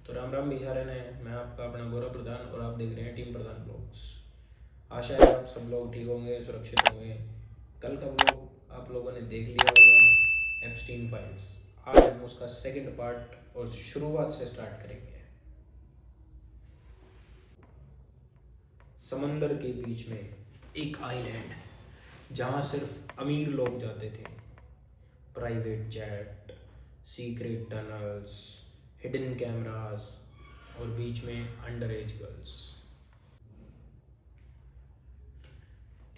तो राम राम बेचारे ने। मैं आपका अपना गौरव प्रधान और आप देख रहे हैं टीम प्रधान ब्लॉग्स। आशा है आप सब लोग ठीक होंगे, सुरक्षित होंगे। कल का ब्लॉग आप लोगों ने देख लिया होगा, एप्स्टीन फाइल्स। आज हम उसका सेकंड पार्ट और शुरुआत से स्टार्ट करेंगे। समंदर के बीच में एक आइलैंड जहाँ सिर्फ अमीर लोग जाते थे। Private jet, secret tunnels, hidden cameras और बीच में अंडर एज गर्ल्स।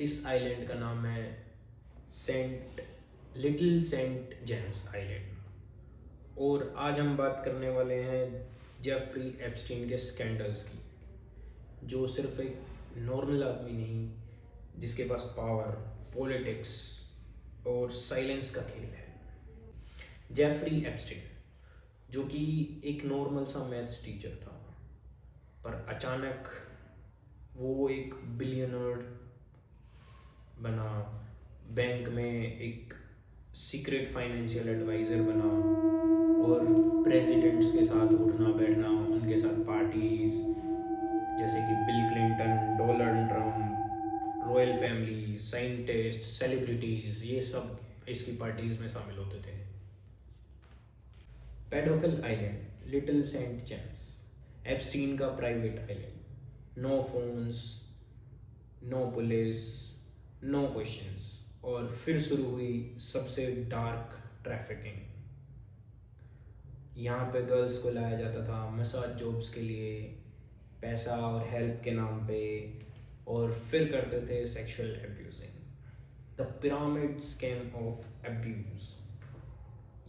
इस आइलैंड का नाम है Saint Little Saint James island. और आज हम बात करने वाले हैं जेफरी एप्स्टीन के स्कैंडल्स की, जो सिर्फ एक नॉर्मल आदमी नहीं, जिसके पास पावर, पॉलिटिक्स और साइलेंस का खेल है। जेफरी एप्स्टीन, जो कि एक नॉर्मल सा मैथ्स टीचर था, पर अचानक वो एक बिलियनर बना, बैंक में एक सीक्रेट फाइनेंशियल एडवाइज़र बना और प्रेसिडेंट्स के साथ उठना बैठना, उनके साथ पार्टीज, जैसे कि Bill Clinton, Donald Trump, royal family, scientist, celebrities, ये सब इसकी पार्टीज में शामिल होते थे। Paedophile island, little Saint James, Epstein का private island. No phones, no police, no questions. और फिर शुरू हुई सबसे डार्क ट्रैफिकिंग। यहाँ पे गर्ल्स को लाया जाता था मसाज जॉब्स के लिए, पैसा और हेल्प के नाम पे, और फिर करते थे sexual abusing. The pyramid scam of abuse.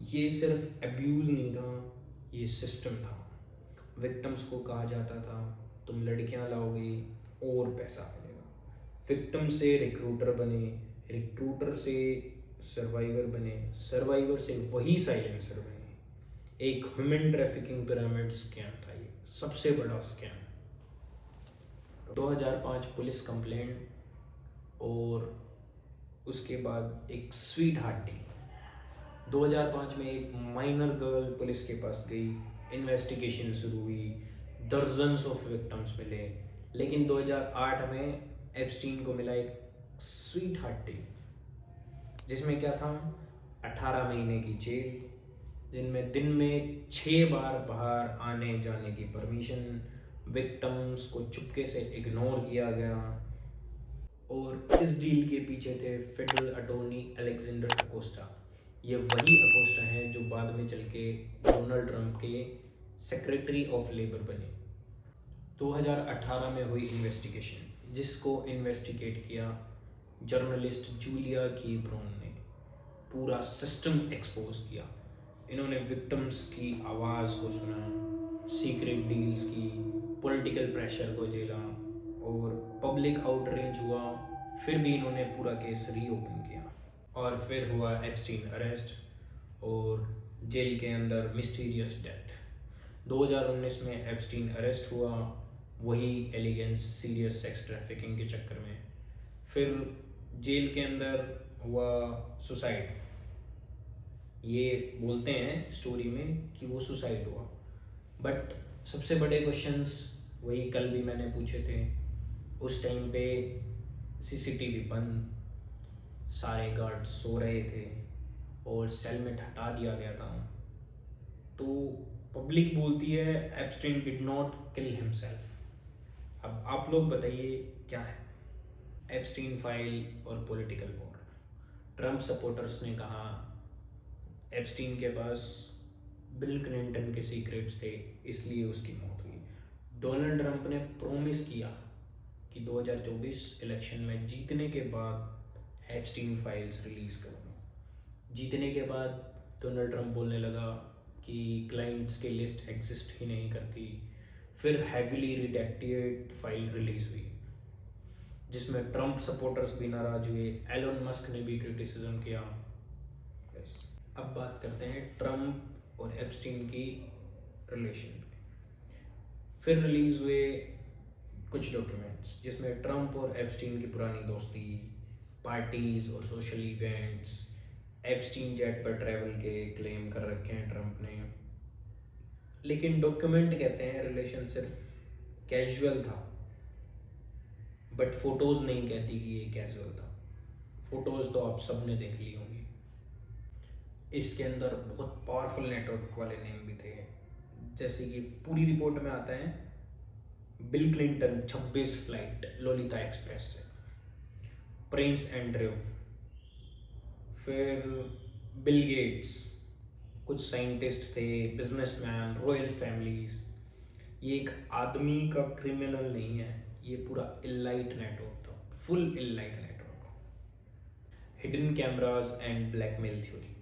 ये सिर्फ एब्यूज नहीं था, ये सिस्टम था। विक्टिम्स को कहा जाता था तुम लड़कियां लाओगे और पैसा मिलेगा। विक्टिम से रिक्रूटर बने, रिक्रूटर से सर्वाइवर बने, सर्वाइवर से वही साइलेंसर बने। एक ह्यूमन ट्रैफिकिंग पिरामिड स्कैम था ये, सबसे बड़ा स्कैम। 2005 पुलिस कंप्लेंट, और उसके बाद एक स्वीट हार्ट डील। 2005 में एक माइनर गर्ल पुलिस के पास गई, इन्वेस्टिगेशन शुरू हुई, दर्जन्स ऑफ विक्टिम्स मिले। लेकिन 2008 में एप्स्टीन को मिला एक स्वीट हार्ट डील, जिसमें क्या था, 18 महीने की जेल, जिनमें दिन में 6 बार बाहर आने जाने की परमिशन, विक्टिम्स को चुपके से इग्नोर किया गया। और इस डील के पीछे थे फेडरल अटॉर्नी अलेक्जेंडर अकोस्टा। ये वही अकोस्टा हैं जो बाद में चल के डोनाल्ड ट्रंप के सेक्रेटरी ऑफ लेबर बने। 2018 में हुई इन्वेस्टिगेशन, जिसको इन्वेस्टिगेट किया जर्नलिस्ट जूलिया कीब्रोन ने। पूरा सिस्टम एक्सपोज किया। इन्होंने विक्टिम्स की आवाज़ को सुना, सीक्रेट डील्स की, पॉलिटिकल प्रेशर को झेला, और पब्लिक आउटरीच हुआ। फिर भी इन्होंने पूरा केस रीओपन किया। और फिर हुआ एप्स्टीन अरेस्ट और जेल के अंदर मिस्टीरियस डेथ। 2019 में एप्स्टीन अरेस्ट हुआ, वही एलिगेंस सीरियस सेक्स ट्रैफिकिंग के चक्कर में। फिर जेल के अंदर हुआ सुसाइड। ये बोलते हैं स्टोरी में कि वो सुसाइड हुआ, बट सबसे बड़े क्वेश्चंस वही कल भी मैंने पूछे थे। उस टाइम पे सीसीटीवी बंद, सारे गार्ड सो रहे थे और सेल में हटा दिया गया था। तो पब्लिक बोलती है Epstein did not kill himself. अब आप लोग बताइए क्या है एप्स्टीन फाइल और पॉलिटिकल वॉर। ट्रंप सपोर्टर्स ने कहा एप्स्टीन के पास बिल क्लिंटन के सीक्रेट्स थे, इसलिए उसकी मौत हुई। डोनाल्ड ट्रंप ने प्रॉमिस किया कि 2024 इलेक्शन में जीतने के बाद एप्स्टीन फाइल्स रिलीज करूँगा। जीतने के बाद डोनाल्ड ट्रंप बोलने लगा कि क्लाइंट्स के लिस्ट एग्जिस्ट ही नहीं करती। फिर हैविली रिडेक्टेड फाइल रिलीज हुई, जिसमें ट्रंप सपोर्टर्स भी नाराज हुए, एलोन मस्क ने भी क्रिटिसिज्म किया। यस, अब बात करते हैं ट्रंप और एप्स्टीन की रिलेशन पे। फिर रिलीज हुए कुछ डॉक्यूमेंट्स, जिसमें ट्रंप और एप्स्टीन की पुरानी दोस्ती, पार्टीज और सोशल इवेंट्स, एप्स्टीन जेट पर ट्रैवल के क्लेम कर रखे हैं ट्रंप ने। लेकिन डॉक्यूमेंट कहते हैं रिलेशन सिर्फ कैजुअल था, बट फोटोज़ नहीं कहती कि ये कैजुअल था। फोटोज़ तो आप सब ने देख ली होंगी। इसके अंदर बहुत पावरफुल नेटवर्क वाले नेम भी थे, जैसे कि पूरी रिपोर्ट में आता है bill Clinton 26 flight Lolita express से, प्रिंस एंड्रयू, फिर बिल गेट्स, कुछ साइंटिस्ट थे, बिजनेसमैन, रॉयल फैमिलीज। ये एक आदमी का क्रिमिनल नहीं है, ये पूरा इलाइट नेटवर्क था, full elite network. Hidden cameras and blackmail theory,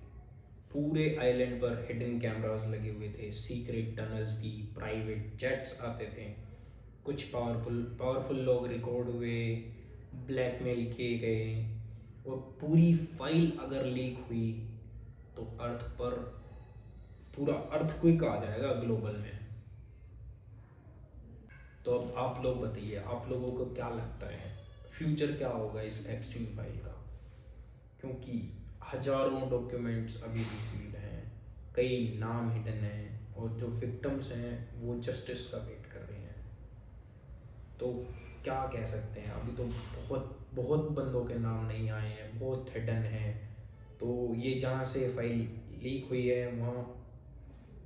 पूरे आइलैंड पर हिडन कैमरास लगे हुए थे, सीक्रेट टनल्स थी, प्राइवेट जेट्स आते थे, कुछ पावरफुल लोग रिकॉर्ड हुए, ब्लैकमेल किए गए, और पूरी फाइल अगर लीक हुई तो अर्थ पर पूरा अर्थक्वेक आ जाएगा ग्लोबल में। तो अब आप लोग बताइए, आप लोगों को क्या लगता है फ्यूचर क्या होगा इस एप्स्टीन फाइल का? क्योंकि हजारों डॉक्यूमेंट्स अभी भी सील्ड हैं, कई नाम हिडन हैं, और जो विक्टिम्स हैं वो जस्टिस का वेट कर रहे हैं। तो क्या कह सकते हैं, अभी तो बहुत बहुत बंदों के नाम नहीं आए हैं, बहुत हिडन हैं। तो ये जहाँ से फाइल लीक हुई है वहाँ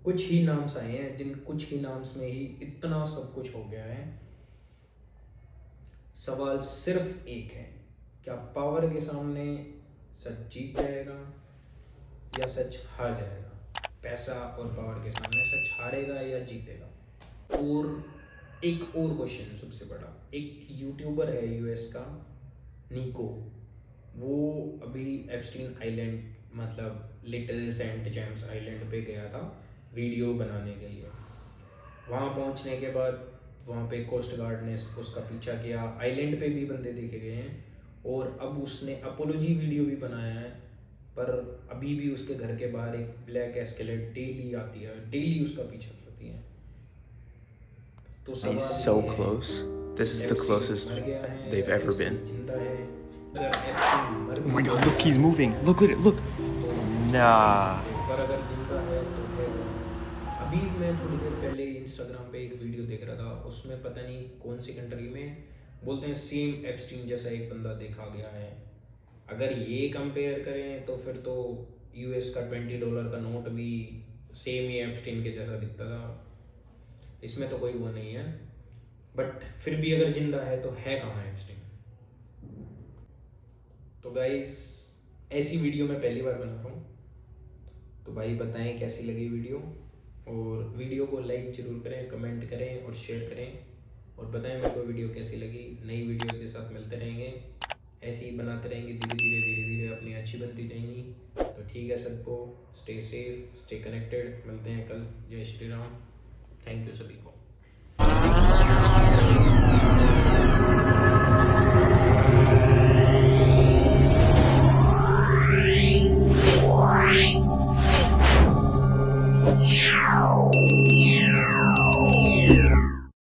कुछ ही नाम्स आए हैं, जिन कुछ ही नाम्स में ही इतना सब कुछ हो गया है। सवाल सिर्फ एक है, क्या पावर के सामने सच जीत जाएगा या सच हार जाएगा? पैसा और पावर के सामने सच हारेगा या जीतेगा? और एक और क्वेश्चन सबसे बड़ा, एक यूट्यूबर है यूएस का, निको, वो अभी एप्स्टीन आइलैंड मतलब लिटिल सेंट जेम्स आइलैंड पे गया था वीडियो बनाने के लिए। वहाँ पहुँचने के बाद वहाँ पे कोस्ट गार्ड ने उसका पीछा किया, आइलैंड पे भी बंदे देखे गए हैं, और अब उसने अपोलॉजी वीडियो भी बनाया है। पर अभी भी उसके घर के बाहर एक ब्लैक एस्केलेट डेली आती है, डेली उसका पीछा करती है। तो He's सवाल so ये है, close. This is the Epstein closest मर गया है they've या ever एप्स्टीन been. जिंदा है? अगर एप्स्टीन मर Oh भी my god, look, गया he's moving. Look at it, look. तो Nah. पर अगर जिंदा है तो है कौन? अभी मैं थोड़ी देर पहले इंस्टाग्राम पे एक वीडियो देख रहा था, उसमें पता नहीं कौन सी कंट्री में बोलते हैं सेम एप्स्टीन जैसा एक बंदा देखा गया है। अगर ये कंपेयर करें तो फिर तो यूएस का $20 का नोट भी सेम ही एप्स्टीन के जैसा दिखता था, इसमें तो कोई वो नहीं है। बट फिर भी अगर जिंदा है तो है कहाँ एप्स्टीन? तो गाइस, ऐसी वीडियो मैं पहली बार बना रहा हूँ, तो भाई बताएं कैसी लगी वीडियो, और वीडियो को लाइक ज़रूर करें, कमेंट करें और शेयर करें, और बताएं मेरे को वीडियो कैसी लगी। नई वीडियोस के साथ मिलते रहेंगे, ऐसे ही बनाते रहेंगे, धीरे धीरे अपनी अच्छी बनती जाएंगी। तो ठीक है सबको, स्टे सेफ, स्टे कनेक्टेड, मिलते हैं कल। जय श्री राम, थैंक यू सभी को।